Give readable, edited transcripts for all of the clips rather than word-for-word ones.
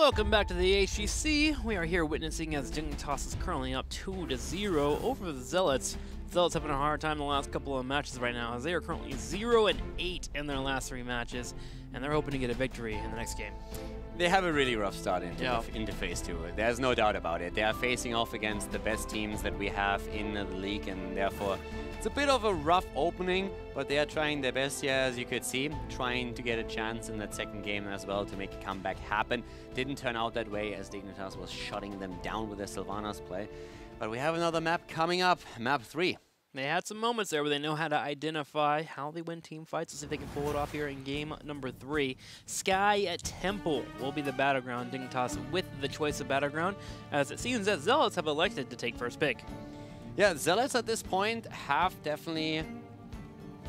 Welcome back to the HGC. We are here witnessing as Dignitas is currently up 2-0 over the Zealots. Zealots having a hard time the last couple of matches right now, as they are currently 0-8 in their last 3 matches, and they're hoping to get a victory in the next game. They have a really rough start into Phase 2. There's no doubt about it. They are facing off against the best teams that we have in the league, and therefore it's a bit of a rough opening, but they are trying their best here, as you could see, trying to get a chance in that second game as well to make a comeback happen. Didn't turn out that way, as Dignitas was shutting them down with their Sylvanas play. But we have another map coming up, map 3. They had some moments there where they know how to identify how they win team fights. Let's see if they can pull it off here in game number 3. Sky Temple will be the battleground. Dignitas with the choice of battleground, as it seems that Zealots have elected to take first pick. Yeah, Zealots at this point have definitely...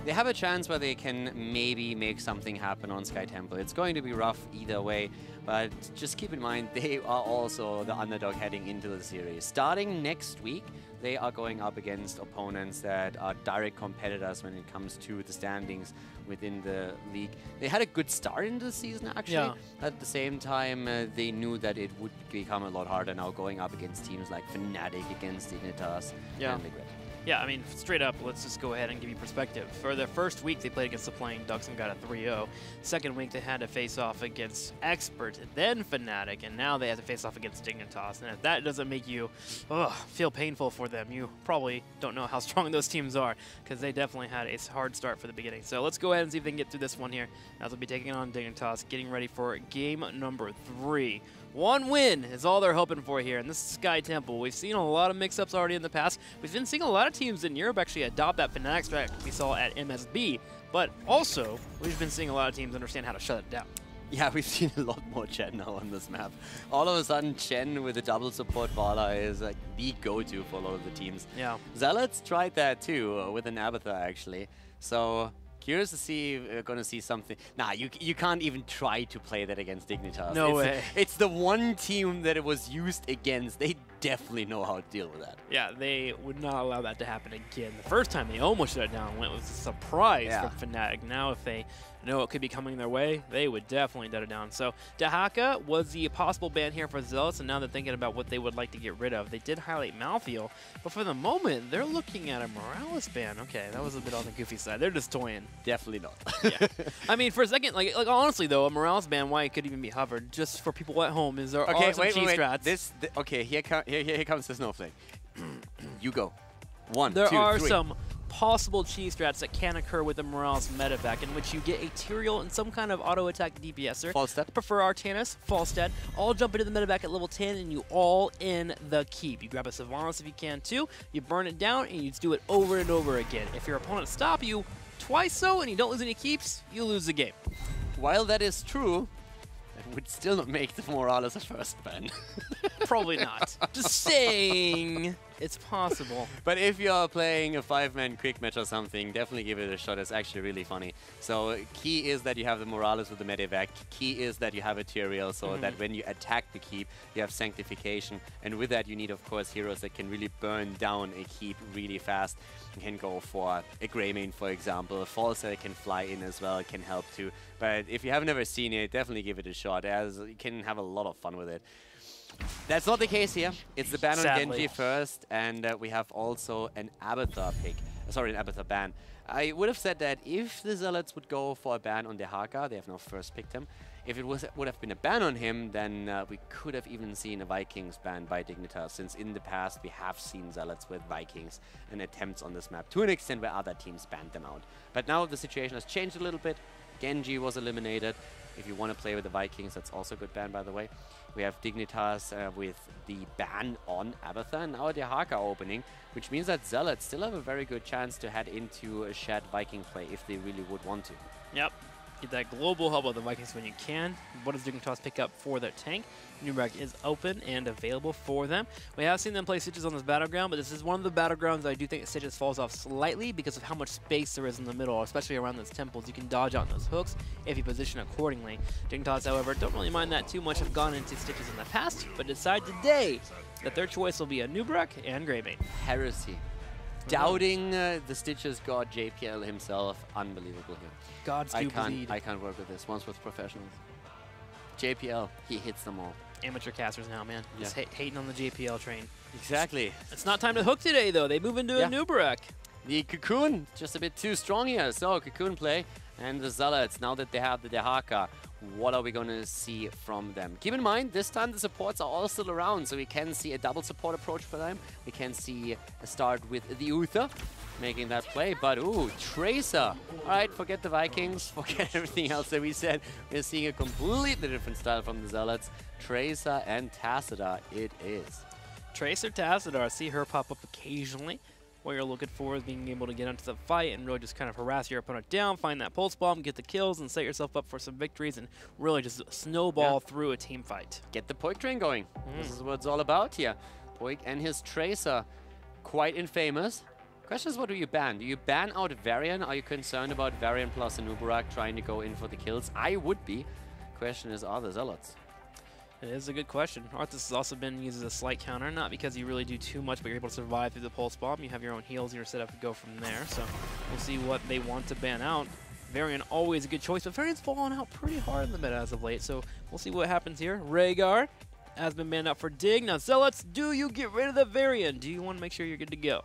They have a chance where they can maybe make something happen on Sky Temple. It's going to be rough either way, but just keep in mind they are also the underdog heading into the series. Starting next week, they are going up against opponents that are direct competitors when it comes to the standings within the league. They had a good start into the season, actually. Yeah. At the same time, they knew that it would become a lot harder now going up against teams like Fnatic, against Dignitas, and Liquid. Yeah, I mean, straight up, let's just go ahead and give you perspective. For their first week, they played against the Playing Ducks and got a 3-0. Second week, they had to face off against Expert, then Fnatic, and now they have to face off against Dignitas. And if that doesn't make you feel painful for them, you probably don't know how strong those teams are, because they definitely had a hard start for the beginning. So let's go ahead and see if they can get through this one here, as we'll be taking on Dignitas, getting ready for game number 3. 1 win is all they're hoping for here, and this is Sky Temple. We've seen a lot of mix-ups already in the past. We've been seeing a lot of teams in Europe actually adopt that Fnatic strat we saw at MSB, but also we've been seeing a lot of teams understand how to shut it down. Yeah, we've seen a lot more Chen now on this map. All of a sudden, Chen with a double support Vala is like the go-to for a lot of the teams. Yeah. Zealots tried that too, with an Abatha actually. So curious to see, gonna see something. Nah, you can't even try to play that against Dignitas. No way. It's the one team that it was used against. They definitely know how to deal with that. Yeah, they would not allow that to happen again. The first time they almost shut it down, went with a surprise from Fnatic. Now if they know it could be coming their way, they would definitely shut it down. So Dahaka was the possible ban here for Zealots, and now they're thinking about what they would like to get rid of. They did highlight Malthael, but for the moment, they're looking at a Morales ban. Okay, that was a bit on the goofy side. They're just toying. Definitely not. Yeah. I mean, for a second, like honestly though, a Morales ban, why it could even be hovered, just for people at home, is there are some cheese strats. Okay, here comes the snowflake. You go. 1, 2, 3. There are some possible cheese strats that can occur with the Morales medevac, in which you get a Tyrael and some kind of auto attack DPSer. Falstad. Prefer Artanis, Falstad, all jump into the medevac at level 10, and you all in the keep. You grab a Sylvanas if you can too, you burn it down, and you just do it over and over again. If your opponent stop you twice so, and you don't lose any keeps, you lose the game. While that is true, it would still not make the Morales a first ban. Probably not. Just saying, it's possible. But if you're playing a 5-man quick match or something, definitely give it a shot. It's actually really funny. So key is that you have the Morales with the medevac. Key is that you have a Tyrael, so that when you attack the keep, you have sanctification. And with that, you need, of course, heroes that can really burn down a keep really fast. You can go for a Greymane, for example. A Falstad can fly in as well, can help too. But if you have never seen it, definitely give it a shot, as you can have a lot of fun with it. That's not the case here. It's the ban on Genji first, and we have also an Abatha pick. Sorry, an Abatha ban. I would have said that if the Zealots would go for a ban on Dahaka, they have now first picked him. If it would have been a ban on him, then we could have even seen a Vikings ban by Dignitas, since in the past we have seen Zealots with Vikings and attempts on this map to an extent where other teams banned them out. But now the situation has changed a little bit. Genji was eliminated. If you want to play with the Vikings, that's also a good ban, by the way. We have Dignitas with the ban on Abatha, and now Dahaka opening, which means that Zealots still have a very good chance to head into a shared Viking play if they really would want to. Yep. Get that global help of the Vikings when you can. What does Dignitas pick up for their tank? Nubrak is open and available for them. We have seen them play Stitches on this battleground, but this is one of the battlegrounds I do think Stitches falls off slightly because of how much space there is in the middle, especially around those temples. You can dodge out those hooks if you position accordingly. Dignitas, however, don't really mind that too much. Have gone into Stitches in the past, but decide today that their choice will be a Nubrak and Greymane. Heresy. Doubting the Stitches god JPL himself. Unbelievable here. Gods do bleed. I can't work with this. Once with professionals. JPL, he hits them all. Amateur casters now, man. Yeah. Just hating on the JPL train. Exactly. It's not time to hook today, though. They move into a Nubarak. The Cocoon, just a bit too strong here. So, Cocoon play. And the Zealots, now that they have the Dehaka, what are we going to see from them? Keep in mind, this time the supports are all still around, so we can see a double support approach for them. We can see a start with the Uther making that play, but ooh, Tracer. All right, forget the Vikings, forget everything else that we said. We're seeing a completely different style from the Zealots. Tracer and Tassadar, it is. Tracer Tassadar, see her pop up occasionally. What you're looking for is being able to get into the fight and really just kind of harass your opponent down, find that pulse bomb, get the kills, and set yourself up for some victories, and really just snowball through a team fight. Get the Poik train going. This is what it's all about here. Poik and his Tracer, quite infamous. Question is, what do you ban? Do you ban out Varian? Are you concerned about Varian plus Anubarak trying to go in for the kills? I would be. Question is, are the Zealots? It is a good question. Arthas has also been used as a slight counter, not because you really do too much, but you're able to survive through the pulse bomb. You have your own heals, and you're set up to go from there. So we'll see what they want to ban out. Varian, always a good choice, but Varian's fallen out pretty hard in the meta as of late, so we'll see what happens here. Rhaegar has been banned out for Dig. Now, Zealots, do you get rid of the Varian? Do you want to make sure you're good to go?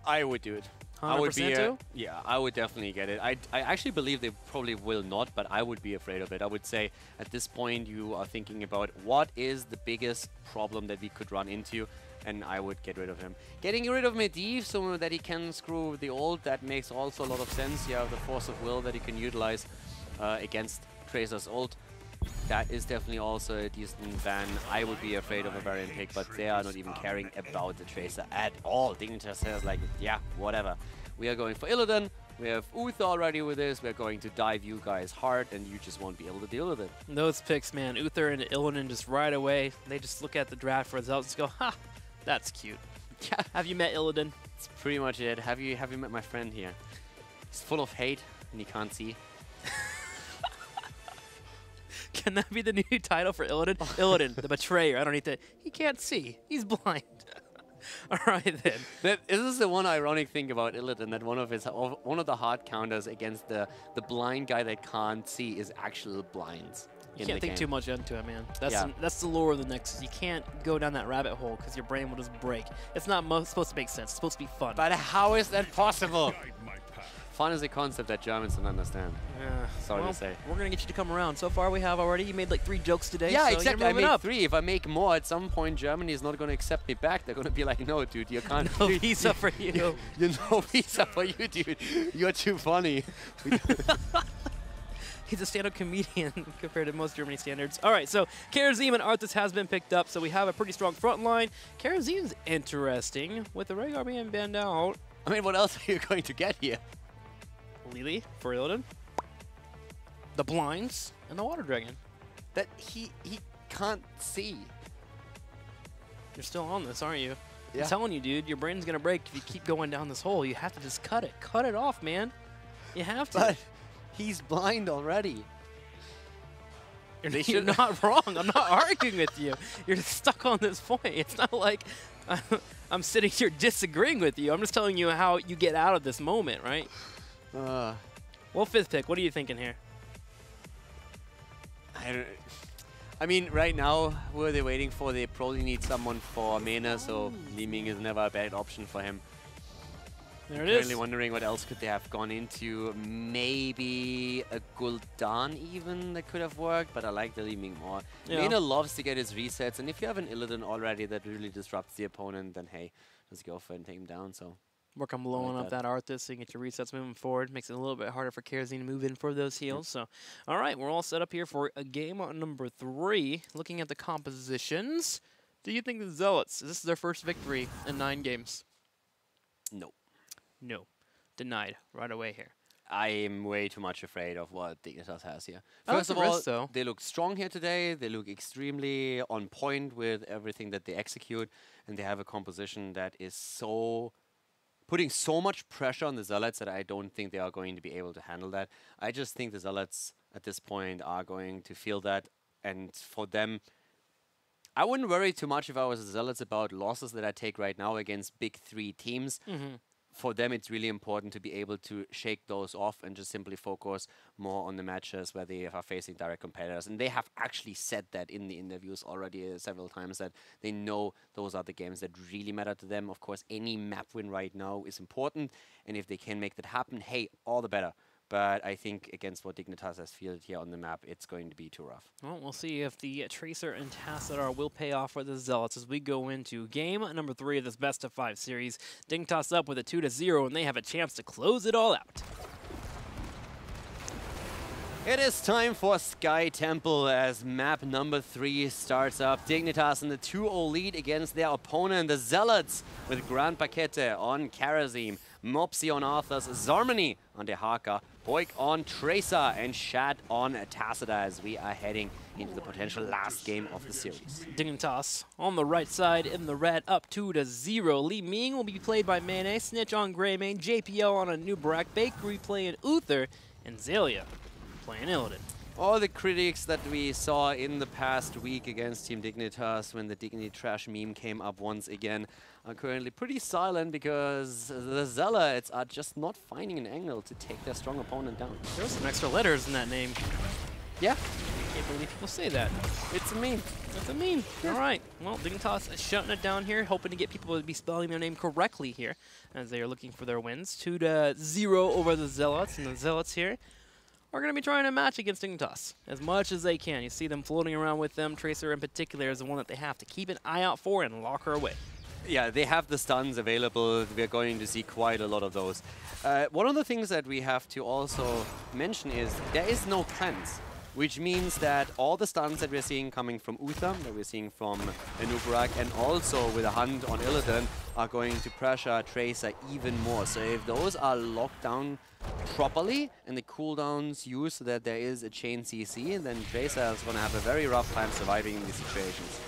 I would do it. I would be yeah, I would definitely get it. I actually believe they probably will not, but I would be afraid of it. I would say at this point you are thinking about what is the biggest problem that we could run into, and I would get rid of him. Getting rid of Medivh so that he can screw the ult, that makes also a lot of sense. You have the Force of Will that he can utilize against Tracer's ult. That is definitely also a decent ban. I would be afraid of a Varian pick, but they are not even caring about the Tracer at all. Dignitas says like, yeah, whatever. We are going for Illidan. We have Uther already with this. We're going to dive you guys hard, and you just won't be able to deal with it. Those picks, man, Uther and Illidan just right away. They just look at the draft for results and go, ha, that's cute. Yeah. Have you met Illidan? That's pretty much it. Have you met my friend here? He's full of hate, and he can't see. Can that be the new title for Illidan? Illidan, the betrayer. I don't need to. He can't see. He's blind. All right then. This is the one ironic thing about Illidan, that one of the hard counters against the blind guy that can't see is actual blinds. You can't think too much into it, man. That's the lore of the Nexus. You can't go down that rabbit hole because your brain will just break. It's not supposed to make sense. It's supposed to be fun. But how is that possible? Fun is a concept that Germans don't understand. Yeah. Sorry to say. We're going to get you to come around. So far we have already. You made like 3 jokes today. Yeah, so exactly. I made 3. If I make more, at some point Germany is not going to accept me back. They're going to be like, no, dude, you can't. No visa for you. No visa for you, dude. You're too funny. He's a stand-up comedian compared to most Germany standards. All right, so Karazim and Arthas has been picked up, so we have a pretty strong front line. Karazim's interesting with the Rhaegar being banned out. I mean, what else are you going to get here? Lily for Illidan, the blinds, and the Water Dragon. That he can't see. You're still on this, aren't you? Yeah. I'm telling you, dude, your brain's gonna break if you keep going down this hole. You have to just cut it. Cut it off, man. You have to. But he's blind already. You're not wrong. I'm not arguing with you. You're stuck on this point. It's not like I'm sitting here disagreeing with you. I'm just telling you how you get out of this moment, right? Well, 5th pick, what are you thinking here? I mean, right now, who are they waiting for? They probably need someone for Mena, so Li Ming is never a bad option for him. There it is. Currently wondering what else could they have gone into. Maybe a Gul'dan even that could have worked, but I like the Li Ming more. Yeah. Mena loves to get his resets, and if you have an Illidan already that really disrupts the opponent, then hey, just go for it and take him down. So. Work on blowing up that Arthas so you get your resets moving forward. Makes it a little bit harder for Karazim to move in for those heals. So, all right, we're all set up here for a game on number 3. Looking at the compositions, do you think the Zealots, is this their first victory in 9 games? No. No. Denied right away here. I am way too much afraid of what Dignitas has here. First of all, they look strong here today. They look extremely on point with everything that they execute. And they have a composition that is putting so much pressure on the Zealots that I don't think they are going to be able to handle that. I just think the Zealots at this point are going to feel that. And for them, I wouldn't worry too much if I was the Zealots about losses that I take right now against big 3 teams. for them, it's really important to be able to shake those off and just simply focus more on the matches where they are facing direct competitors. And they have actually said that in the interviews already several times, that they know those are the games that really matter to them. Of course, any map win right now is important, and if they can make that happen, hey, all the better. But I think against what Dignitas has fielded here on the map, it's going to be too rough. Well, we'll see if the Tracer and Tassadar will pay off for the Zealots as we go into game number 3 of this best-of-5 series. Dignitas up with a 2-0, and they have a chance to close it all out. It is time for Sky Temple as map number 3 starts up. Dignitas in the 2-0 lead against their opponent, the Zealots, with Grand Paquete on Karazim, Mopsy on Arthas, Zarmany on Dehaka, Boik on Tracer, and Shad on Tassadar as we are heading into the potential last game of the series. Dignitas on the right side in the red, up 2-0. Li Ming will be played by Mane, Snitch on Greymane, JPL on a new Brack, Bakery playing Uther, and Zalia playing Illidan. All the critics that we saw in the past week against Team Dignitas when the Dignity Trash meme came up once again are currently pretty silent because the Zealots are just not finding an angle to take their strong opponent down. There were some extra letters in that name. Yeah. I can't believe people say that. It's a meme. It's a meme. All right. Well, Dignitas is shutting it down here, hoping to get people to be spelling their name correctly here as they are looking for their wins. 2-0 over the Zealots, and the Zealots here are going to be trying to match against Dignitas as much as they can. You see them floating around with them. Tracer in particular is the one that they have to keep an eye out for and lock her away. Yeah, they have the stuns available. We're going to see quite a lot of those. One of the things that we have to also mention is there is no cleanse, which means that all the stuns that we're seeing coming from Uther, that we're seeing from Anubrak, and also with a hunt on Illidan, are going to pressure Tracer even more. So if those are locked down properly and the cooldowns used so that there is a chain CC, then Tracer is going to have a very rough time surviving in these situations.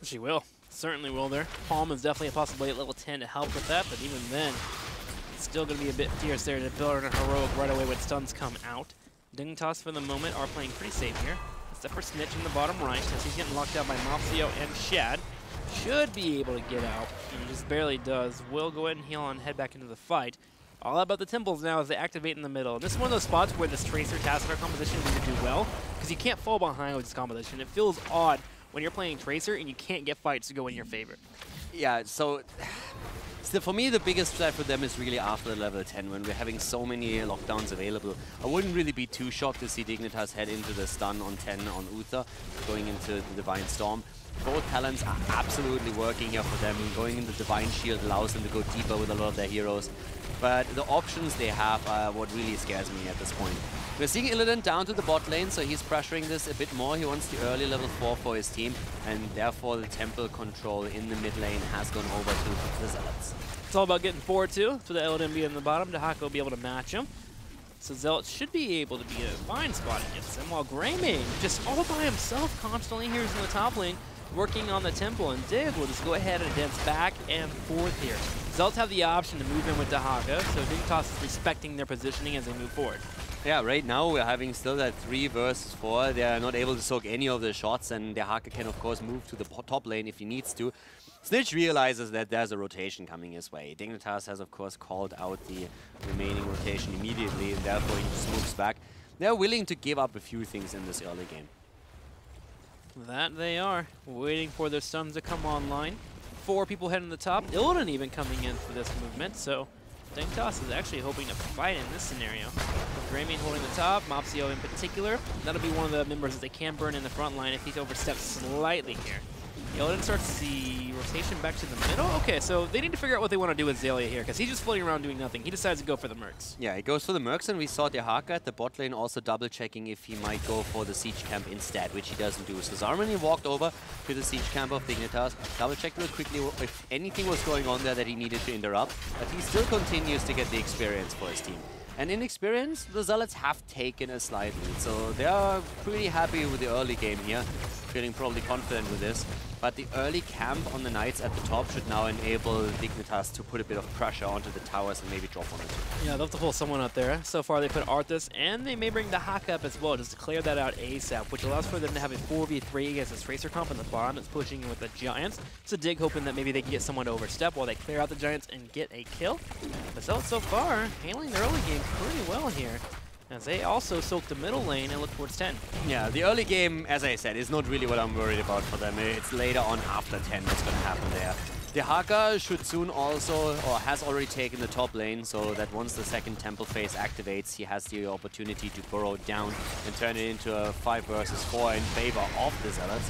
She will. Certainly will there. Palm is definitely a possibility at level 10 to help with that, but even then, it's still going to be a bit fierce there to build on a heroic right away when stuns come out. Dignitas for the moment are playing pretty safe here, except for Snitch in the bottom right, since he's getting locked out by Mopsio and Shad. Should be able to get out, and just barely does. Will go ahead and heal and head back into the fight. All about the temples now as they activate in the middle. And this is one of those spots where this Tracer Tassadar composition is going to do well, because you can't fall behind with this composition. It feels odd when you're playing Tracer and you can't get fights to go in your favor. Yeah, so for me, the biggest threat for them is really after level 10, when we're having so many lockdowns available. I wouldn't really be too shocked to see Dignitas head into the stun on 10 on Uther, going into the Divine Storm. Both talents are absolutely working here for them. Going into Divine Shield allows them to go deeper with a lot of their heroes. But the options they have are what really scares me at this point. We're seeing Illidan down to the bot lane, so he's pressuring this a bit more. He wants the early level 4 for his team, and therefore the temple control in the mid lane has gone over to the Zealots. It's all about getting forward too, so the Illidan be in the bottom. Dehaka will be able to match him. So Zealots should be able to be a fine spot against him, while Greymane just all by himself constantly here in the top lane, working on the temple, and Dig will just go ahead and dance back and forth here. Zealots have the option to move in with Dehaka, so Dignitas is respecting their positioning as they move forward. Yeah, right now we're having still that 3 versus 4. They are not able to soak any of the shots, and Dehaka can of course move to the top lane if he needs to. Snitch realizes that there's a rotation coming his way. Dignitas has of course called out the remaining rotation immediately, and therefore he just moves back. They're willing to give up a few things in this early game. That they are, waiting for their stuns to come online. 4 people heading to the top, Illidan even coming in for this movement, so Dignitas is actually hoping to fight in this scenario. With Greymane holding the top, Mopsio in particular, that'll be one of the members that they can burn in the front line if he's overstepped slightly here. Illidan starts the rotation back to the middle. Okay, so they need to figure out what they want to do with Zalia here, because he's just floating around doing nothing. He decides to go for the Mercs. Yeah, he goes for the Mercs, and we saw Dehaka at the bot lane also double-checking if he might go for the Siege Camp instead, which he doesn't do. So Zarmany walked over to the Siege Camp of Dignitas, double-checked real quickly if anything was going on there that he needed to interrupt, but he still continues to get the experience for his team. And in experience, the Zealots have taken a slight lead, so they are pretty happy with the early game here, feeling probably confident with this. but the early camp on the Knights at the top should now enable Dignitas to put a bit of pressure onto the towers and maybe drop on it. Yeah, they'll have to pull someone up there. So far they put Arthas, and they may bring the Haka up as well, just to clear that out ASAP, which allows for them to have a 4v3 against this Tracer comp in the bottom. It's pushing in with the Giants. So Dig hoping that maybe they can get someone to overstep while they clear out the Giants and get a kill. But so far, handling the early game pretty well here, as they also soak the middle lane and look towards 10. Yeah, the early game, as I said, is not really what I'm worried about for them. It's later on after 10 what's going to happen there. The Haka should soon also, or has already taken the top lane, so that once the second temple phase activates, he has the opportunity to burrow down and turn it into a 5 versus 4 in favor of the Zealots.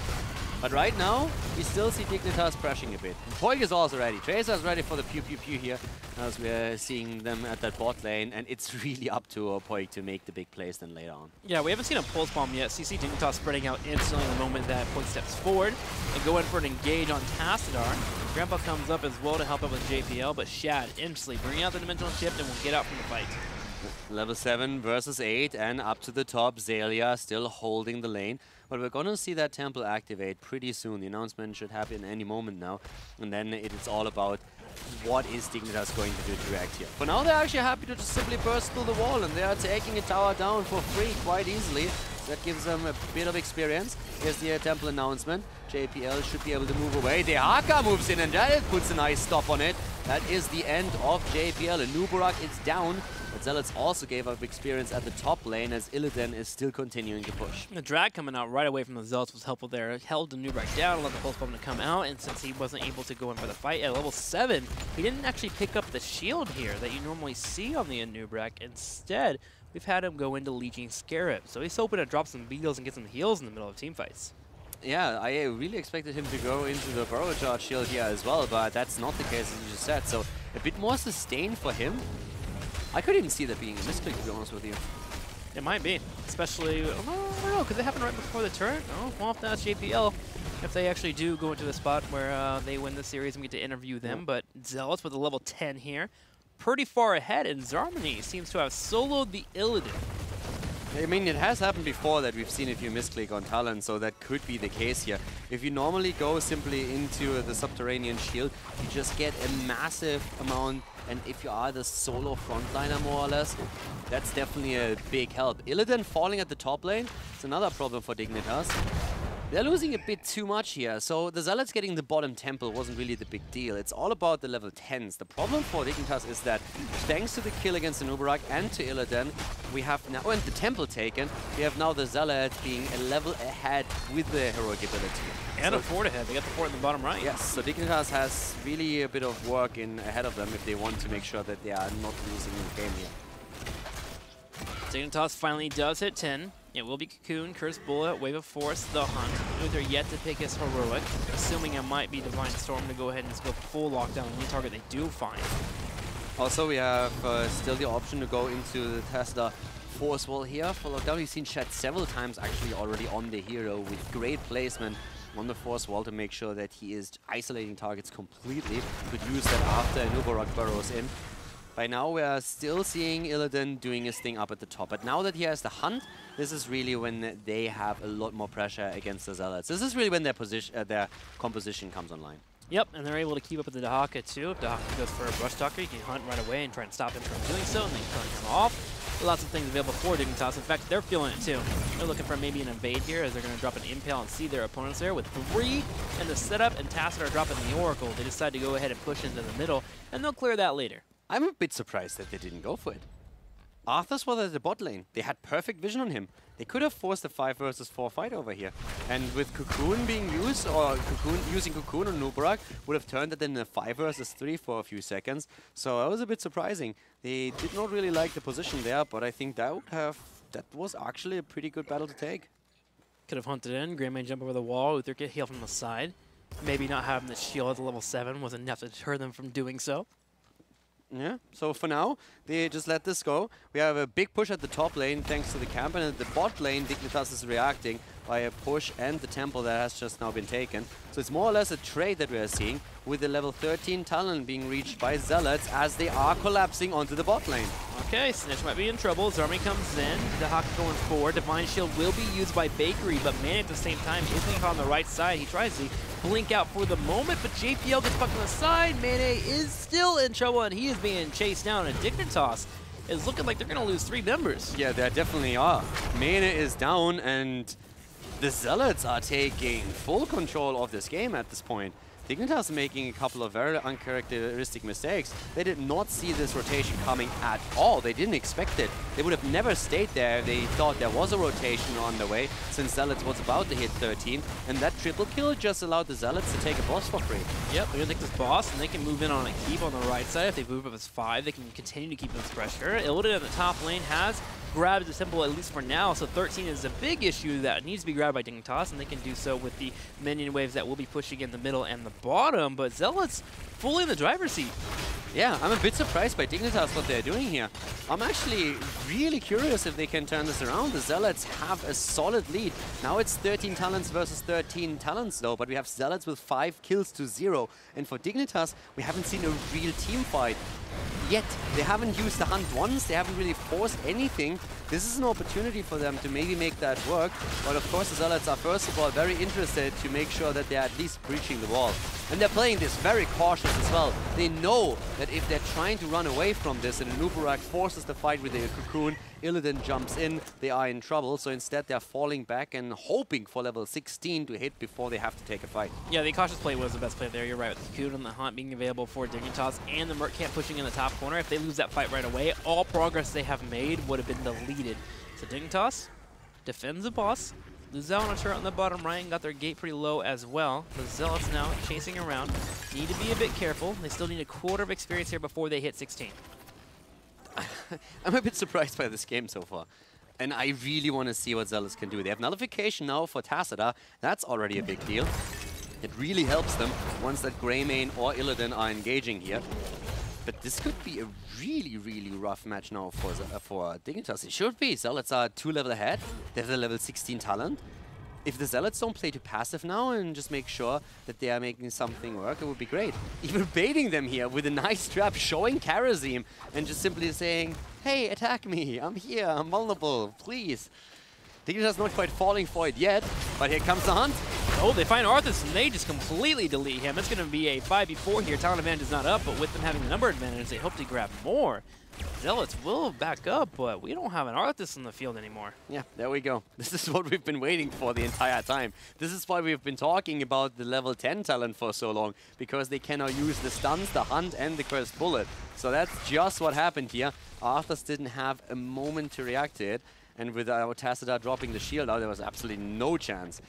But right now, we still see Dignitas pressing a bit. Poig is also ready. Tracer is ready for the pew pew pew here, as we're seeing them at that bot lane, and it's really up to Poig to make the big plays then later on. Yeah, we haven't seen a pulse bomb yet, so you see Dignitas spreading out instantly the moment that Poig steps forward and go in for an engage on Tassadar. Grandpa comes up as well to help out with JPL, but Shad instantly bringing out the dimensional shift and will get out from the fight. Level 7 versus 8 and up to the top. Zelia still holding the lane. But we're going to see that temple activate pretty soon. The announcement should happen any moment now. And then it's all about what is Dignitas going to do to react here. For now, they're actually happy to just simply burst through the wall, and they are taking a tower down for free quite easily. That gives them a bit of experience. Here's the temple announcement. JPL should be able to move away. The Haka moves in, and that puts a nice stop on it. That is the end of JPL. And Nubarak is down. But Zealots also gave up experience at the top lane, as Illidan is still continuing to push. The drag coming out right away from the Zealots was helpful there. It held the Nubarak down, allowed the pulse bomb to come out, and since he wasn't able to go in for the fight at level 7, he didn't actually pick up the shield here that you normally see on the Nubarak. Instead, we've had him go into Leeching Scarab. So he's hoping to drop some beetles and get some heals in the middle of team fights. Yeah, I really expected him to go into the Burrow Charge shield here as well, but that's not the case, as you just said. So a bit more sustained for him. I could even see that being a misclick, to be honest with you. It might be, especially, I don't know, because it happened right before the turn. Oh, well, if that's JPL, if they actually do go into a spot where they win the series and we get to interview them. But Zealots with a level 10 here, pretty far ahead, and Zarmany seems to have soloed the Illidan. I mean, it has happened before that we've seen a few misclick on Talon, so that could be the case here. If you normally go simply into the Subterranean Shield, you just get a massive amount, and if you are the solo frontliner more or less, that's definitely a big help. Illidan falling at the top lane is another problem for Dignitas. They're losing a bit too much here, so the Zealots getting the bottom temple wasn't really the big deal. It's all about the level 10s. The problem for Dignitas is that thanks to the kill against the Nubarak and to Illidan, we have now, and the temple taken, we have now the Zealots being a level ahead with the heroic ability. And so a fort ahead. They got the fort in the bottom right. Yes, so Dignitas has really a bit of work in ahead of them if they want to make sure that they are not losing the game here. Dignitas finally does hit 10. It will be Cocoon, Curse Bullet, Wave of Force, The Hunt. Uther yet to pick his heroic, assuming it might be Divine Storm to go ahead and just go full lockdown on any target they do find. Also, we have still the option to go into the Tesla Force Wall here for lockdown. We've seen Shed several times actually already on the hero with great placement on the Force Wall to make sure that he is isolating targets completely. Could use that after Nubarak burrows in. By now, we are still seeing Illidan doing his thing up at the top. But now that he has the Hunt, this is really when they have a lot more pressure against the Zealots. This is really when their composition comes online. Yep, and they're able to keep up with the Dahaka too. If Dahaka goes for a Brush Stalker, you can hunt right away and try and stop him from doing so, and then turn him off. Lots of things available for Dignitas. In fact, they're feeling it too. They're looking for maybe an invade here, as they're going to drop an Impale and see their opponents there with 3 in the setup, and Tassadar dropping the Oracle. They decide to go ahead and push into the middle, and they'll clear that later. I'm a bit surprised that they didn't go for it. Arthas was at the bot lane. They had perfect vision on him. They could have forced a 5 versus 4 fight over here. And with Cocoon being used, or using Cocoon on Nubarak, would have turned it into a 5 versus 3 for a few seconds. So that was a bit surprising. They did not really like the position there, but I think that was actually a pretty good battle to take. Could have hunted in, Grandman jump over the wall, Uther get healed from the side. Maybe not having the shield at the level 7 was enough to deter them from doing so. Yeah, so for now, they just let this go. We have a big push at the top lane thanks to the camp, and at the bot lane, Dignitas is reacting by a push and the temple that has just now been taken. So it's more or less a trade that we are seeing, with the level 13 Talon being reached by Zealots as they are collapsing onto the bot lane. Okay, Snitch might be in trouble. Zarmi comes in, the Hawk going forward. Divine Shield will be used by Bakery, but Man at the same time isn't on the right side. He tries to blink out for the moment, but JPL gets fucked on the side. Mayday is still in trouble, and he is being chased down, and Dignitas is looking like they're going to lose 3 members. Yeah, they definitely are. Mene is down, and the Zealots are taking full control of this game at this point. Dignitas making a couple of very uncharacteristic mistakes. They did not see this rotation coming at all. They didn't expect it. They would have never stayed there. They thought there was a rotation on the way since Zealots was about to hit 13. And that triple kill just allowed the Zealots to take a boss for free. Yep, they're going to take this boss, and they can move in on a keep on the right side. If they move up as 5, they can continue to keep this pressure. Illidan in the top lane has grabbed the temple, at least for now, so 13 is a big issue that needs to be grabbed by Dignitas, and they can do so with the minion waves that will be pushing in the middle and the bottom, but Zealots fully in the driver's seat. Yeah, I'm a bit surprised by Dignitas what they're doing here. I'm actually really curious if they can turn this around. The Zealots have a solid lead. Now it's 13 talents versus 13 talents though, but we have Zealots with 5 kills to 0. And for Dignitas, we haven't seen a real team fight yet. They haven't used the hunt once, they haven't really forced anything. This is an opportunity for them to maybe make that work. But of course the Zealots are first of all very interested to make sure that they're at least breaching the wall. And they're playing this very cautious as well. They know that if they're trying to run away from this and Nubarak forces the fight with the cocoon, Illidan jumps in, they are in trouble. So instead they're falling back and hoping for level 16 to hit before they have to take a fight. Yeah, the cautious play was the best play there. You're right, with the cocoon and the hunt being available for Dignitas and the Merc camp pushing in the top corner. If they lose that fight right away, all progress they have made would have been deleted. So Dignitas defends the boss. Lose out on a turret on the bottom right and got their gate pretty low as well. The Zealots now chasing around. Need to be a bit careful. They still need a quarter of experience here before they hit 16. I'm a bit surprised by this game so far. And I really want to see what Zealots can do. They have nullification now for Tacita. That's already a big deal. It really helps them once that Greymane or Illidan are engaging here. But this could be a really, really rough match now for Dignitas. It should be. Zealots are 2 level ahead. They have the level 16 talent. If the Zealots don't play too passive now and just make sure that they are making something work, it would be great. Even baiting them here with a nice trap, showing Karazim, and just simply saying, hey, attack me. I'm here. I'm vulnerable. Please. Dignitas not quite falling for it yet, but here comes the hunt. Oh, they find Arthas, and they just completely delete him. It's going to be a 5v4 here. Talent advantage is not up, but with them having the number advantage, they hope to grab more. Zealots will back up, but we don't have an Arthas in the field anymore. Yeah, there we go. This is what we've been waiting for the entire time. This is why we've been talking about the level 10 talent for so long, because they can now use the stuns, the hunt, and the cursed bullet. So that's just what happened here. Arthas didn't have a moment to react to it, and with Tacita dropping the shield out, there was absolutely no chance.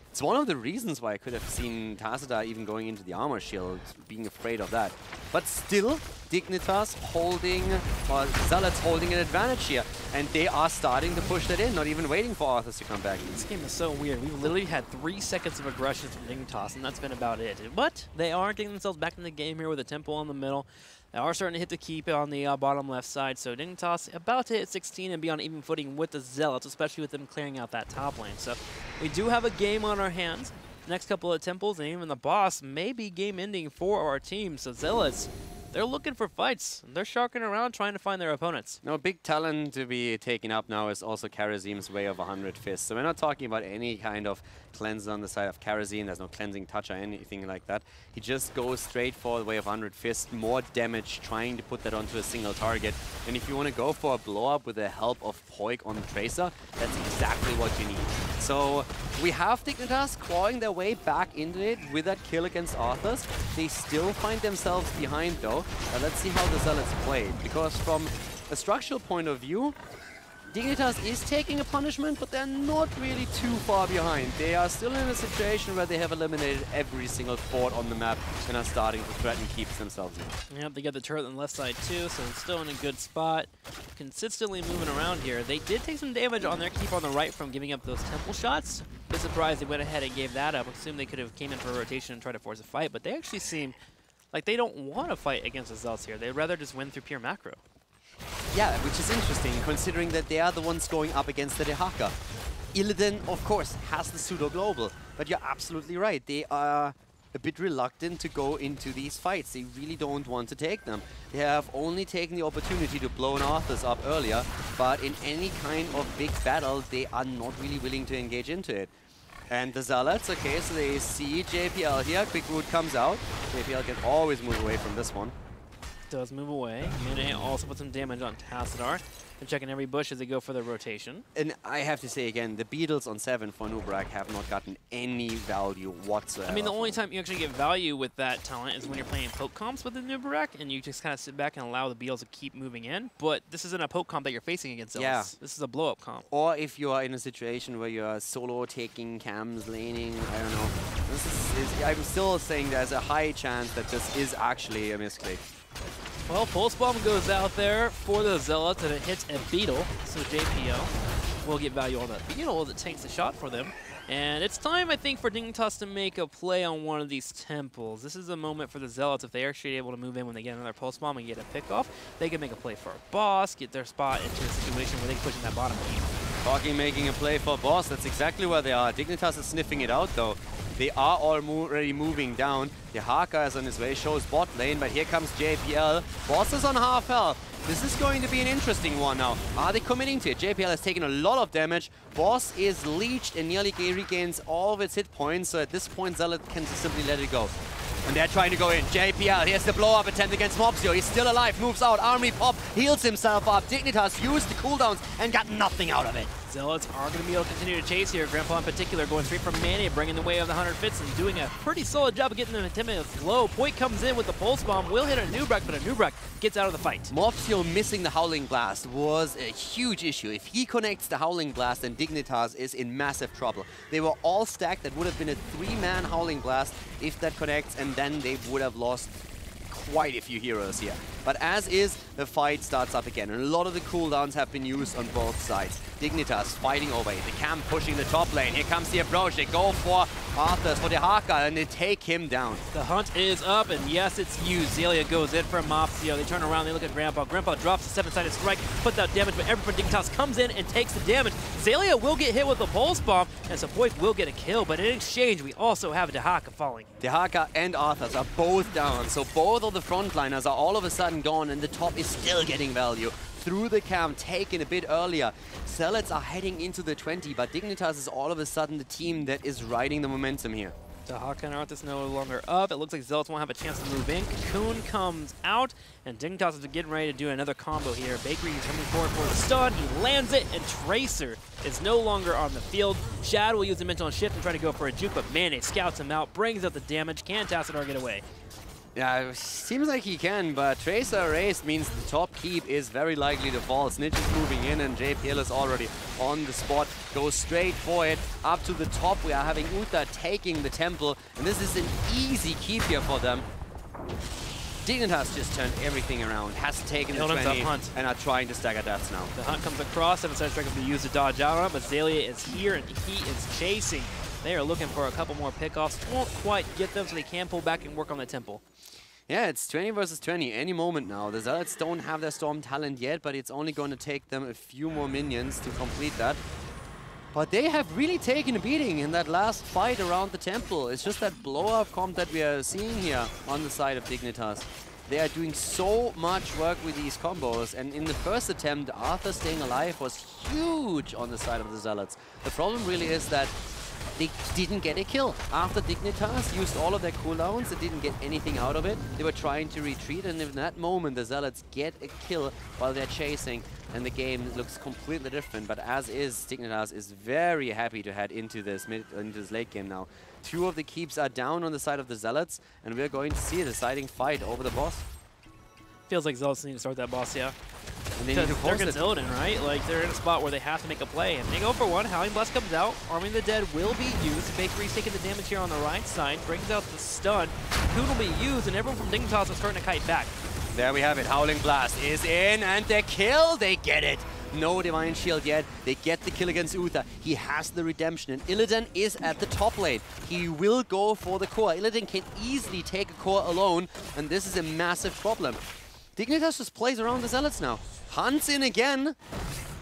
It's one of the reasons why I could have seen Tacita even going into the armor shield, being afraid of that. But still, Dignitas holding, or Zealots holding an advantage here. And they are starting to push that in, not even waiting for Arthas to come back. This game is so weird. We've literally had 3 seconds of aggression from Dignitas, and that's been about it. But they are getting themselves back in the game here with a temple in the middle. They are starting to hit the keep on the bottom left side, so Dignitas about to hit 16 and be on even footing with the Zealots, especially with them clearing out that top lane. So we do have a game on our hands. Next couple of temples and even the boss may be game ending for our team. So Zealots, they're looking for fights. They're sharking around trying to find their opponents. Now, a big talent to be taken up now is also Karazim's Way of 100 Fists. So we're not talking about any kind of cleanse on the side of Karazim. There's no cleansing touch or anything like that. He just goes straight for the Way of 100 Fists, more damage, trying to put that onto a single target. And if you want to go for a blow-up with the help of Poik on the Tracer, that's exactly what you need. So we have Dignitas clawing their way back into it with that kill against Arthas. They still find themselves behind though. Let's see how the Zealots play, because from a structural point of view, Dignitas is taking a punishment, but they're not really too far behind. They are still in a situation where they have eliminated every single fort on the map and are starting to threaten keeps themselves in. Yep, they got the turret on the left side too, so it's still in a good spot. Consistently moving around here. They did take some damage on their keep on the right from giving up those temple shots. A bit surprised they went ahead and gave that up. I assume they could have came in for a rotation and tried to force a fight, but they actually seem like they don't want to fight against the Zealots here. They'd rather just win through pure macro. Yeah, which is interesting, considering that they are the ones going up against the Dehaka. Illidan, of course, has the pseudo-global, but you're absolutely right. They are a bit reluctant to go into these fights. They really don't want to take them. They have only taken the opportunity to blow an Arthas up earlier, but in any kind of big battle, they are not really willing to engage into it. And the Zealots, okay, so they see JPL here. Quick route comes out. JPL can always move away from this one. Does move away. Mine also put some damage on Tassadar. They're checking every bush as they go for the rotation. And I have to say again, the Beetles on 7 for Nubrak have not gotten any value whatsoever. I mean, the only time you actually get value with that talent is when you're playing poke comps with the Nubrak, and you just kind of sit back and allow the Beetles to keep moving in. But this isn't a poke comp that you're facing against Zealots. Yeah. This is a blow-up comp. Or if you are in a situation where you're solo taking cams, laning, I don't know. I'm still saying there's a high chance that this is actually a misclick. Well, Pulse Bomb goes out there for the Zealots, and it hits a Beetle, so JPL will get value on that Beetle as it takes the shot for them. And it's time, I think, for Dignitas to make a play on one of these temples. This is a moment for the Zealots. If they're actually able to move in when they get another Pulse Bomb and get a pick-off, they can make a play for a boss, get their spot into a situation where they can push in that bottom team. Talking making a play for boss, that's exactly where they are. Dignitas is sniffing it out, though. They are already moving down. The Haka is on his way, shows bot lane, but here comes JPL. Boss is on half health. This is going to be an interesting one now. Are they committing to it? JPL has taken a lot of damage. Boss is leeched and nearly regains all of its hit points, so at this point Zealot can simply let it go. And they're trying to go in. JPL, here's the blow-up attempt against Mopsio. He's still alive, moves out, army pop, heals himself up. Dignitas used the cooldowns and got nothing out of it. Zealots are going to be able to continue to chase here. Grandpa in particular going straight from Manny, bringing the way of the 100 fits and doing a pretty solid job of getting them intimidated with Glow. Point comes in with the Pulse Bomb, will hit a Nubrak, but a Nubrak gets out of the fight. Mopsio missing the Howling Blast was a huge issue. If he connects the Howling Blast, then Dignitas is in massive trouble. They were all stacked. That would have been a 3-man Howling Blast if that connects, and then they would have lost quite a few heroes here. But as is, the fight starts up again, and a lot of the cooldowns have been used on both sides. Dignitas fighting over it, the Cam pushing the top lane. Here comes the approach. They go for Arthas, for the Haka, and they take him down. The hunt is up, and yes, it's you. Zelia goes in for Mopsio. They turn around, they look at Grandpa. Grandpa drops the 7-sided strike, puts out damage, but everyone from Dignitas comes in and takes the damage. Zelia will get hit with the Pulse Bomb, and Sapoik will get a kill, but in exchange, we also have the Haka falling. The Haka and Arthas are both down, so both of the frontliners are all of a sudden gone, and the top is still getting value. Through the Cam, taken a bit earlier. Zealots are heading into the 20, but Dignitas is all of a sudden the team that is riding the momentum here. The Haka and Arthas no longer up. It looks like Zealots won't have a chance to move in. Cocoon comes out, and Dignitas is getting ready to do another combo here. Bakery is coming forward for the stun. He lands it, and Tracer is no longer on the field. Shad will use Dimensional Shift and try to go for a juke, but Mane scouts him out, brings up the damage. Can Tassadar get away? Yeah, seems like he can, but Tracer erased means the top keep is very likely to fall. Snitch is moving in, and JPL is already on the spot. Goes straight for it. Up to the top, we are having Uta taking the temple, and this is an easy keep here for them. Dignitas just turned everything around, has taken the 20, and are trying to stagger deaths now. The hunt comes across, 7-sided strike will be used to dodge out on it, but Zelia is here, and he is chasing. They are looking for a couple more pickoffs. Won't quite get them, so they can pull back and work on the temple. Yeah, it's 20 versus 20 any moment now. The Zealots don't have their Storm talent yet, but it's only going to take them a few more minions to complete that. But they have really taken a beating in that last fight around the temple. It's just that blow-up comp that we are seeing here on the side of Dignitas. They are doing so much work with these combos, and in the first attempt, Arthur staying alive was huge on the side of the Zealots. The problem really is that they didn't get a kill. After Dignitas used all of their cooldowns, they didn't get anything out of it. They were trying to retreat, and in that moment, the Zealots get a kill while they're chasing, and the game looks completely different. But as is, Dignitas is very happy to head into this late game now. 2 of the keeps are down on the side of the Zealots, and we're going to see a deciding fight over the boss. Feels like Zealots need to start that boss, yeah. And they need to force they're Illidan, right? Like, they're in a spot where they have to make a play, and they go for one. Howling Blast comes out. Arming the Dead will be used. Bakery's taking the damage here on the right side. Brings out the stun. Cocoon will be used, and everyone from Dignitas is starting to kite back. There we have it. Howling Blast is in, and the kill, they get it. No Divine Shield yet. They get the kill against Uther. He has the redemption, and Illidan is at the top lane. He will go for the core. Illidan can easily take a core alone, and this is a massive problem. Dignitas just plays around the Zealots now. Hunts in again,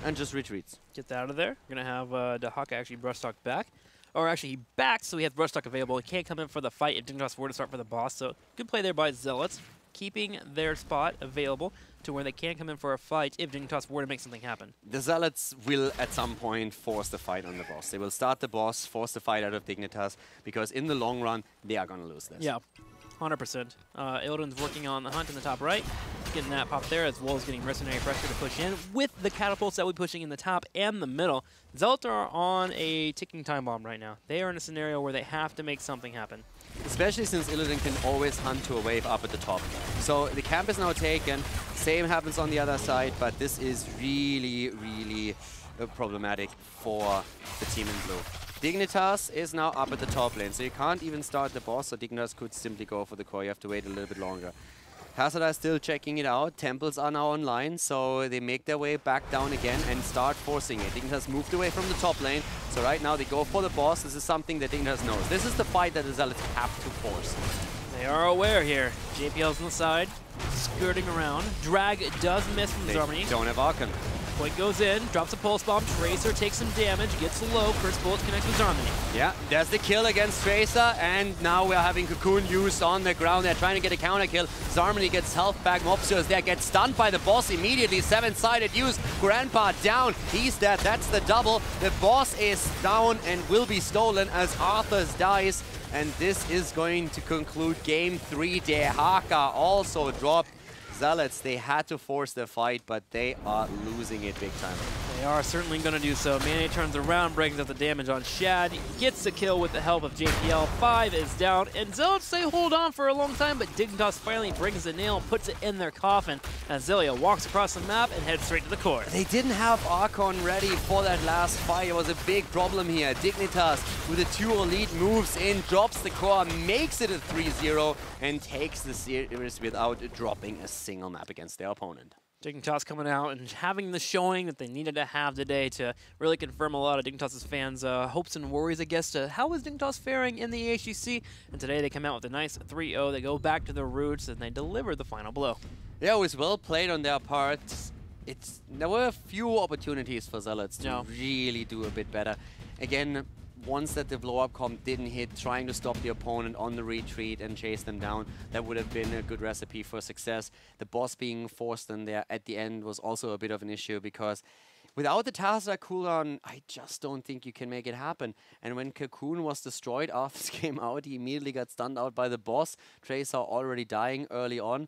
and just retreats. Gets out of there. We're going to have the Haka actually brush stock back. Or actually, he backs, so he has brush stock available. He can't come in for the fight if Dignitas were to start for the boss, so good play there by Zealots. keeping their spot available to where they can come in for a fight if Dignitas were to make something happen. The Zealots will at some point force the fight on the boss. They will start the boss, force the fight out of Dignitas, because in the long run, they are going to lose this. Yeah, 100%. Illidan's working on the hunt in the top right, getting that pop there, as well as getting mercenary pressure to push in. With the catapults that we're pushing in the top and the middle, Zealots are on a ticking time bomb right now. They are in a scenario where they have to make something happen. Especially since Illidan can always hunt to a wave up at the top. So the camp is now taken. Same happens on the other side, but this is really, really problematic for the team in blue. Dignitas is now up at the top lane, so you can't even start the boss, so Dignitas could simply go for the core. You have to wait a little bit longer. Hazard is still checking it out. Temples are now online, so they make their way back down again and start forcing it. Dignitas moved away from the top lane, so right now they go for the boss. This is something that Dignitas knows. This is the fight that the Zealots have to force. They are aware here. JPL's on the side, skirting around. Drag does miss from Zarmany. Don't have Archon. Point goes in, drops a pulse bomb. Tracer takes some damage, gets low. First bullet connects with Zarmany. Yeah, there's the kill against Tracer, and now we're having Cocoon used on the ground. They're trying to get a counter kill. Zarmany gets health back. Mopsio is there, gets stunned by the boss immediately. Seven-sided use. Grandpa down. He's dead. That's the double. The boss is down and will be stolen as Arthas dies. And this is going to conclude game 3 there. Haka also dropped. Zealots, they had to force the fight, but they are losing it big time. They are certainly going to do so. Mane turns around, brings up the damage on Shad, gets the kill with the help of JPL. 5 is down, and Zealots, they hold on for a long time, but Dignitas finally brings the nail and puts it in their coffin as Zelia walks across the map and heads straight to the core. They didn't have Archon ready for that last fight. It was a big problem here. Dignitas, with the 2 elite moves in, drops the core, makes it a 3-0, and takes the series without dropping a single map against their opponent. Dignitas coming out and having the showing that they needed to have today to really confirm a lot of Dignitas' fans' hopes and worries, I guess, to how is Dignitas faring in the HGC. And today they come out with a nice 3-0. They go back to their roots and they deliver the final blow. Yeah, it was well played on their part. There were a few opportunities for Zealots to really do a bit better. Again, once that the blow-up comp didn't hit, trying to stop the opponent on the retreat and chase them down, that would have been a good recipe for success. The boss being forced in there at the end was also a bit of an issue, because without the Tazza cooldown, I just don't think you can make it happen. And when Cocoon was destroyed, Arthas came out, he immediately got stunned out by the boss. Tracer already dying early on.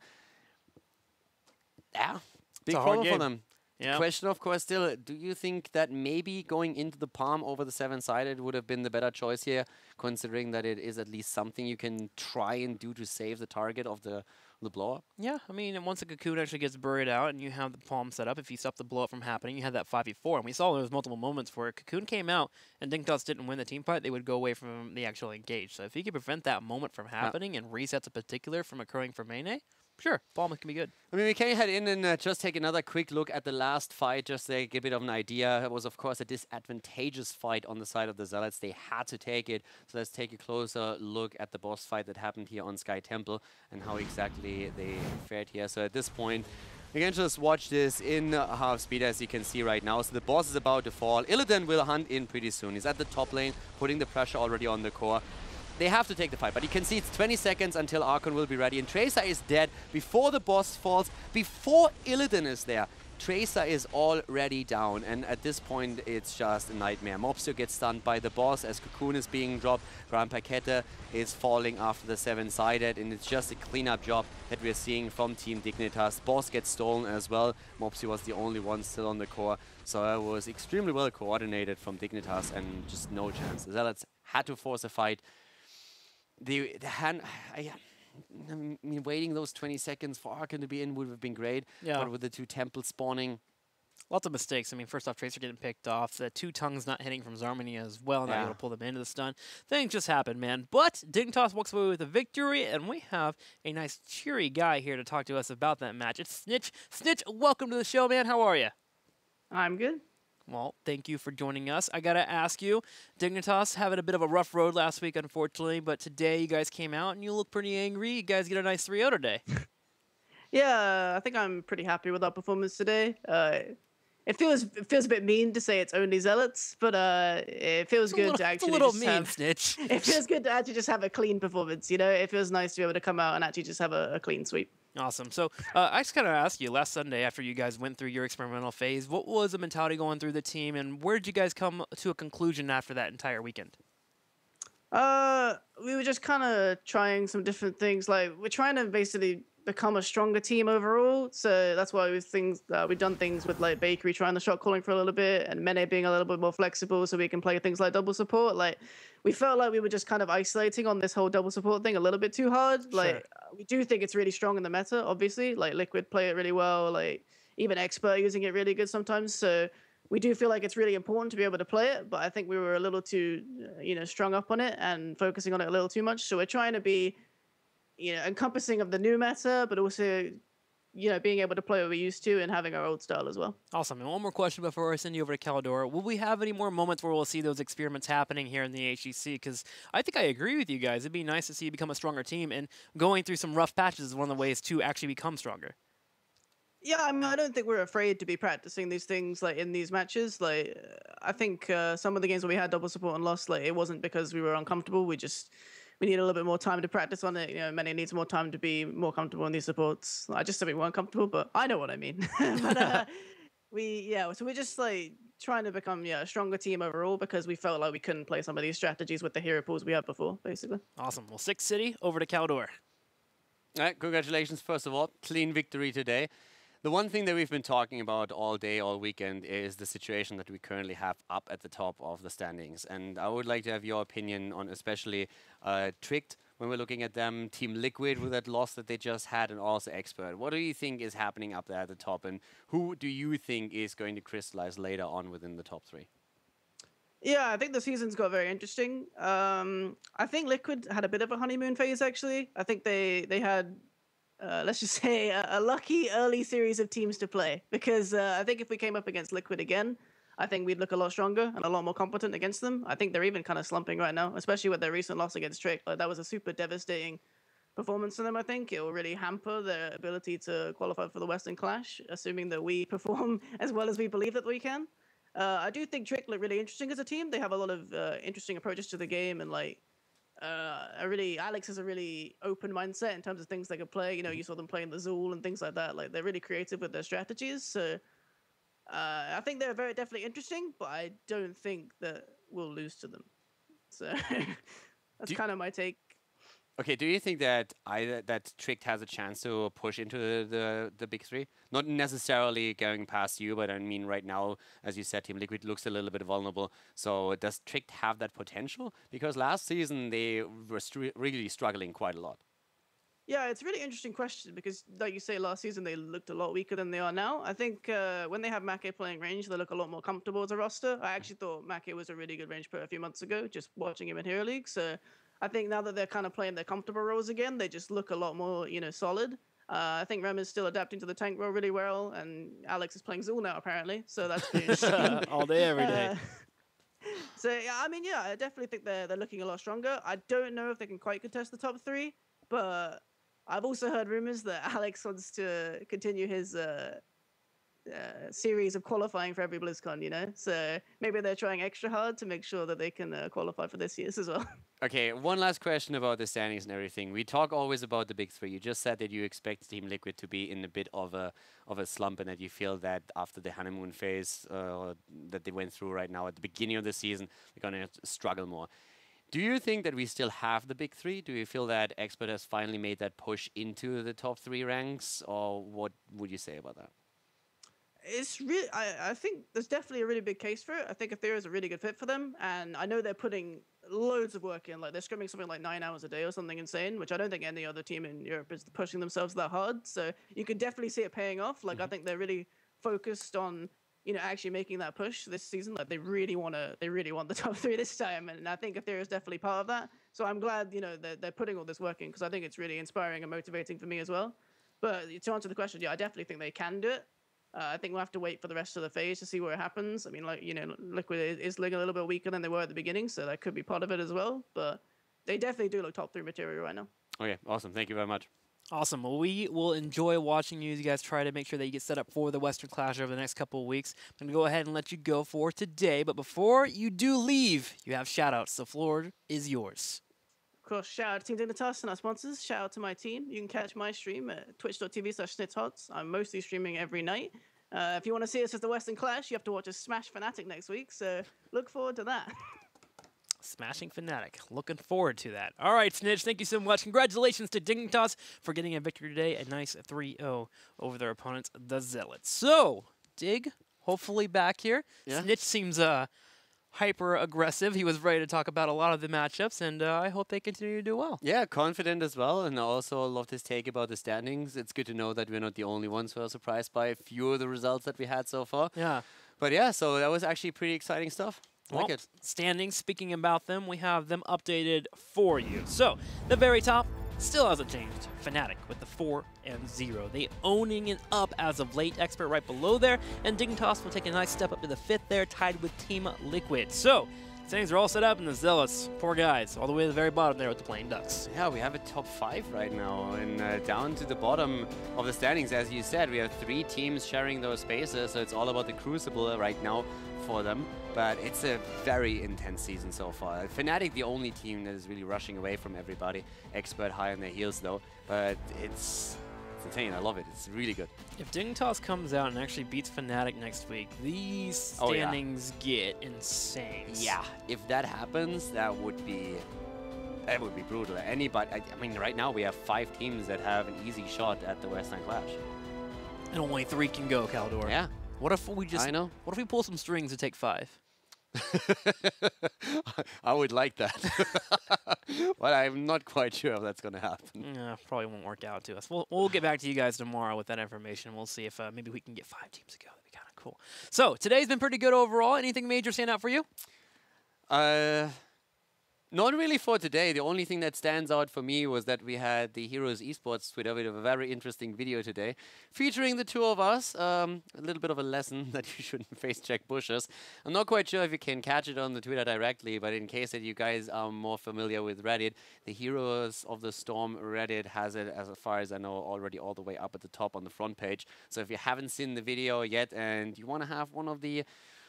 Yeah, big problem for them. Yeah. Question, of course, still, do you think that maybe going into the palm over the 7-sided would have been the better choice here, considering that it is at least something you can try and do to save the target of the blow-up? Yeah, I mean, once the Cocoon actually gets buried out and you have the palm set up, if you stop the blow-up from happening, you have that 5v4. And we saw there was multiple moments where Cocoon came out and Dignitas didn't win the team fight, they would go away from the actual engage. So if you could prevent that moment from happening and resets a particular from occurring for Mane, sure, palm can be good. I mean, we can head in and just take another quick look at the last fight, just to get a bit of an idea. It was, of course, a disadvantageous fight on the side of the Zealots. They had to take it. So let's take a closer look at the boss fight that happened here on Sky Temple and how exactly they fared here. So at this point, you can just watch this in half speed, as you can see right now. So the boss is about to fall. Illidan will hunt in pretty soon. He's at the top lane, putting the pressure already on the core. They have to take the fight, but you can see it's 20 seconds until Archon will be ready, and Tracer is dead before the boss falls, before Illidan is there. Tracer is already down, and at this point, it's just a nightmare. Mopsio gets stunned by the boss as Cocoon is being dropped. Grand Paquette is falling after the 7-sided, and it's just a cleanup job that we're seeing from Team Dignitas. Boss gets stolen as well. Mopsio was the only one still on the core, so it was extremely well coordinated from Dignitas, and just no chance. The Zealots had to force a fight. I mean, waiting those 20 seconds for Archon to be in would have been great. Yeah. But with the 2 temples spawning, lots of mistakes. I mean, first off, Tracer getting picked off. The 2 tongues not hitting from Zarmany as well, not able to pull them into the stun. Things just happened, man. But Dignitas walks away with a victory, and we have a nice, cheery guy here to talk to us about that match. It's Snitch. Snitch, welcome to the show, man. How are you? I'm good. Well, thank you for joining us. I got to ask you, Dignitas having a bit of a rough road last week, unfortunately, but today you guys came out and you look pretty angry. You guys get a nice 3-0 today. Yeah, I think I'm pretty happy with our performance today. It feels a bit mean to say it's only Zealots, but it feels good to actually it's a little just mean, have, Snitch. It feels good to actually just have a clean performance, you know? It feels nice to be able to come out and actually just have a clean sweep. Awesome. So I just kind of asked you last Sunday after you guys went through your experimental phase, what was the mentality going through the team, and where did you guys come to a conclusion after that entire weekend? We were just kind of trying some different things. Like we're trying to basically become a stronger team overall. So that's why we've done things with like Bakery trying the shot calling for a little bit, and Mene being a little bit more flexible, so we can play things like double support. Like we felt like we were just kind of isolating on this whole double support thing a little bit too hard. Sure. Like we do think it's really strong in the meta, obviously. Like Liquid play it really well. Like even Expert using it really good sometimes. So we do feel like it's really important to be able to play it, but I think we were a little too, strung up on it and focusing on it a little too much. So we're trying to be, encompassing of the new meta, but also, being able to play what we used to and having our old style as well. Awesome. And one more question before I send you over to Caldor. Will we have any more moments where we'll see those experiments happening here in the HGC? Because I think I agree with you guys. It'd be nice to see you become a stronger team, and going through some rough patches is one of the ways to actually become stronger. Yeah, I mean, I don't think we're afraid to be practicing these things like in these matches. Like, I think some of the games where we had double support and lost, like it wasn't because we were uncomfortable. We need a little bit more time to practice on it. Many needs more time to be more comfortable in these supports. I just said we weren't comfortable, but I know what I mean. But so we're just like trying to become a stronger team overall because we felt like we couldn't play some of these strategies with the hero pools we had before, basically. Awesome. Well, 6 City, over to Caldor. All right, congratulations, first of all. Clean victory today. The one thing that we've been talking about all day, all weekend, is the situation that we currently have up at the top of the standings. And I would like to have your opinion on especially Tricked, when we're looking at them, Team Liquid with that loss that they just had, and also Expert. What do you think is happening up there at the top, and who do you think is going to crystallize later on within the top 3? Yeah, I think the season's got very interesting. I think Liquid had a bit of a honeymoon phase, actually. I think they had... let's just say a lucky early series of teams to play, because I think if we came up against Liquid again, I think we'd look a lot stronger and a lot more competent against them. I think they're even kind of slumping right now, especially with their recent loss against Trick. Like that was a super devastating performance for them. I think it will really hamper their ability to qualify for the Western Clash, assuming that we perform as well as we believe that we can. I do think Trick look really interesting as a team. They have a lot of interesting approaches to the game, and like Alex has a really open mindset in terms of things they could play. You saw them playing the Zool and things like that. Like they're really creative with their strategies. So I think they're very definitely interesting, but I don't think that we'll lose to them. So that's kind of my take. Okay, do you think that that Tricked has a chance to push into the big 3? Not necessarily going past you, but I mean right now, as you said, Team Liquid looks a little bit vulnerable. So does Tricked have that potential? Because last season they were really struggling quite a lot. Yeah, it's a really interesting question because, like you say, last season they looked a lot weaker than they are now. I think when they have Make playing range, they look a lot more comfortable as a roster. I actually thought Make was a really good range player a few months ago, just watching him in Hero League. So I think now that they're kind of playing their comfortable roles again, they just look a lot more, solid. I think Rem is still adapting to the tank role really well, and Alex is playing Zool now apparently, so that's pretty interesting. All day, every day. So I mean, yeah, I definitely think they're looking a lot stronger. I don't know if they can quite contest the top 3, but I've also heard rumors that Alex wants to continue his series of qualifying for every BlizzCon, So maybe they're trying extra hard to make sure that they can qualify for this year's as well. Okay, one last question about the standings and everything. We talk always about the big 3. You just said that you expect Team Liquid to be in a bit of a slump, and that you feel that after the honeymoon phase that they went through right now at the beginning of the season, they're going to struggle more. Do you think that we still have the big 3? Do you feel that Expert has finally made that push into the top 3 ranks, or what would you say about that? It's really, I think there's definitely a really big case for it. I think Ethereum is a really good fit for them, and I know they're putting loads of work in. Like they're scrimming something like 9 hours a day or something insane, which I don't think any other team in Europe is pushing themselves that hard. So you can definitely see it paying off. Like I think they're really focused on actually making that push this season. Like they really want the top 3 this time, and I think Ethereum is definitely part of that. So I'm glad they're putting all this work in, because I think it's really inspiring and motivating for me as well. But to answer the question, yeah, I definitely think they can do it. I think we'll have to wait for the rest of the phase to see where it happens. I mean, like, Liquid is looking a little bit weaker than they were at the beginning, so that could be part of it as well. But they definitely do look top 3 material right now. Okay, awesome. Thank you very much. Awesome. Well, we will enjoy watching you guys try to make sure that you get set up for the Western Clash over the next couple of weeks. I'm going to go ahead and let you go for today. But before you do leave, you have shout-outs. The floor is yours. course, shout out to Team Dignitas and our sponsors. Shout out to my team. You can catch my stream at twitch.tv/snitshots. I'm mostly streaming every night. If you want to see us as the Western Clash, you have to watch us smash Fnatic next week, so look forward to that. Smashing Fnatic. Looking forward to that. All right, Snitch, thank you so much. Congratulations to Dignitas for getting a victory today. A nice 3-0 over their opponents, the Zealots. So, Dig, hopefully back here. Yeah. Snitch seems hyper-aggressive. He was ready to talk about a lot of the matchups, and I hope they continue to do well. Yeah, confident as well, and I also loved his take about the standings. It's good to know that we're not the only ones who are surprised by a few of the results that we had so far. Yeah. But yeah, so that was actually pretty exciting stuff. Well, Like it. standings, speaking about them, we have them updated for you. So, the very top still hasn't changed. Fnatic with the 4-0. They owning it up as of late. Expert right below there. And Dignitas will take a nice step up to the 5th there, tied with Team Liquid. So, standings are all set up, and the Zealots, poor guys, all the way to the very bottom there with the Plain Ducks. Yeah, we have a top 5 right now, and down to the bottom of the standings, as you said, we have 3 teams sharing those spaces, so it's all about the Crucible right now for them. But it's a very intense season so far. Fnatic, the only team that is really rushing away from everybody. Expert high on their heels though, but it's insane. I love it. It's really good. If Dignitas comes out and actually beats Fnatic next week, these standings get insane. Yeah, if that happens, that would be brutal. Anybody, I mean, right now we have 5 teams that have an easy shot at the Western Clash. And only 3 can go, Caldor. Yeah. What if we just? I know. What if we pull some strings to take 5? I would like that, but I'm not quite sure if that's going to happen. Yeah, probably won't work out to us. We'll get back to you guys tomorrow with that information. We'll see if maybe we can get 5 teams to go. That'd be kind of cool. So today's been pretty good overall. Anything major stand out for you? Not really for today. The only thing that stands out for me was that we had the Heroes Esports Twitter with a very interesting video today featuring the 2 of us. A little bit of a lesson that you shouldn't face check bushes. I'm not quite sure if you can catch it on the Twitter directly, but in case that you guys are more familiar with Reddit, the Heroes of the Storm Reddit has it, as far as I know, already all the way up at the top on the front page. So if you haven't seen the video yet and you want to have one of the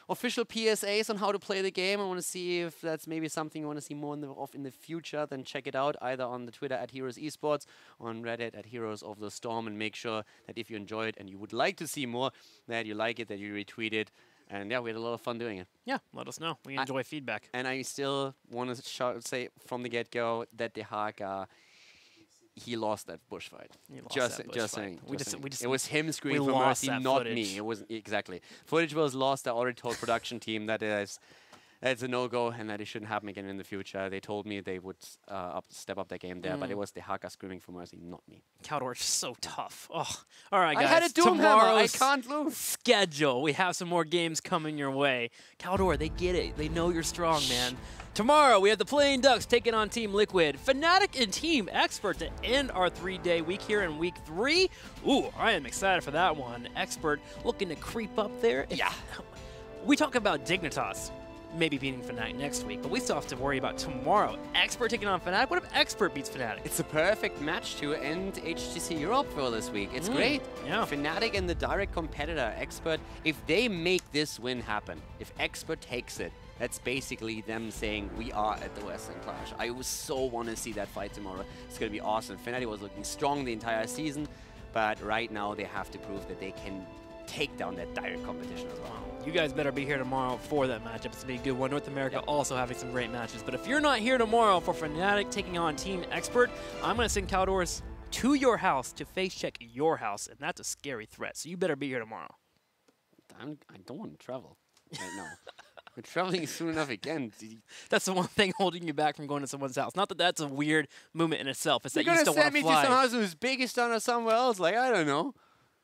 official PSAs on how to play the game, I want to see if that's maybe something you want to see more of in the future, then check it out either on the Twitter at Heroes Esports or on Reddit at Heroes of the Storm, and make sure that if you enjoy it and you would like to see more, that you like it, that you retweet it. And yeah, we had a lot of fun doing it. Yeah, let us know. We enjoy feedback. And I still want to say from the get-go that the Haka, he lost that bush fight. Just saying. It was him screaming for mercy, not me. It wasn't exactly. Footage was lost. I already told production team that it's a no-go and that it shouldn't happen again in the future. They told me they would step up their game there, but it was the Haka screaming for mercy, not me. Caldor is so tough. Oh, all right, guys. I had a Doom Hammer. I can't lose. Schedule. We have some more games coming your way. Caldor, they get it. They know you're strong, man. Tomorrow, we have the Plain Ducks taking on Team Liquid. Fnatic and Team Expert to end our 3-day week here in week 3. Ooh, I am excited for that one. Expert looking to creep up there. Yeah. We talk about Dignitas maybe beating Fnatic next week, but we still have to worry about tomorrow. Expert taking on Fnatic. What if Expert beats Fnatic? It's a perfect match to end HGC Europe for this week. It's great. Yeah. Fnatic and the direct competitor, Expert, if they make this win happen, if Expert takes it, that's basically them saying we are at the Western Clash. I so want to see that fight tomorrow. It's going to be awesome. Fnatic was looking strong the entire season, but right now they have to prove that they can take down that direct competition as well. You guys better be here tomorrow for that matchup. It's going to be a good one. North America also having some great matches. But if you're not here tomorrow for Fnatic taking on Team Expert, I'm going to send Caldors to your house to face check your house, and that's a scary threat. So you better be here tomorrow. I don't want to travel right now. We're traveling soon enough again. That's the one thing holding you back from going to someone's house. Not that that's a weird movement in itself. It's that You're you still want to fly. You're going to send me to some house in Uzbekistan or somewhere else. Like, I don't know.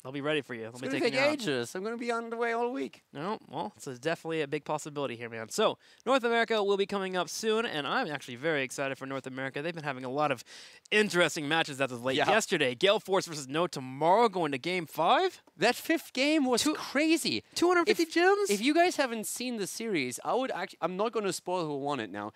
They'll be ready for you. It's going to take ages. I'm going to be on the way all week. No, well, it's definitely a big possibility here, man. So, North America will be coming up soon, and I'm actually very excited for North America. They've been having a lot of interesting matches as of late. Yesterday, Gale Force versus No tomorrow going to Game 5. That 5th game was crazy. 250 gems? If you guys haven't seen the series, I'm not going to spoil who won it now.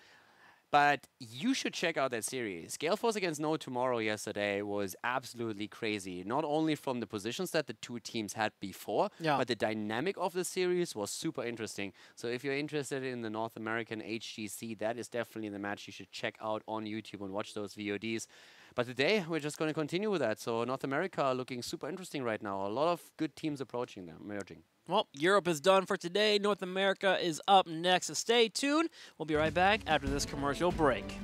But you should check out that series. Galeforce against No Tomorrow yesterday was absolutely crazy. Not only from the positions that the two teams had before, but the dynamic of the series was super interesting. So if you're interested in the North American HGC, that is definitely the match you should check out on YouTube and watch those VODs. But today, we're just going to continue with that. So North America looking super interesting right now. A lot of good teams approaching them, emerging. Well, Europe is done for today. North America is up next, so stay tuned. We'll be right back after this commercial break.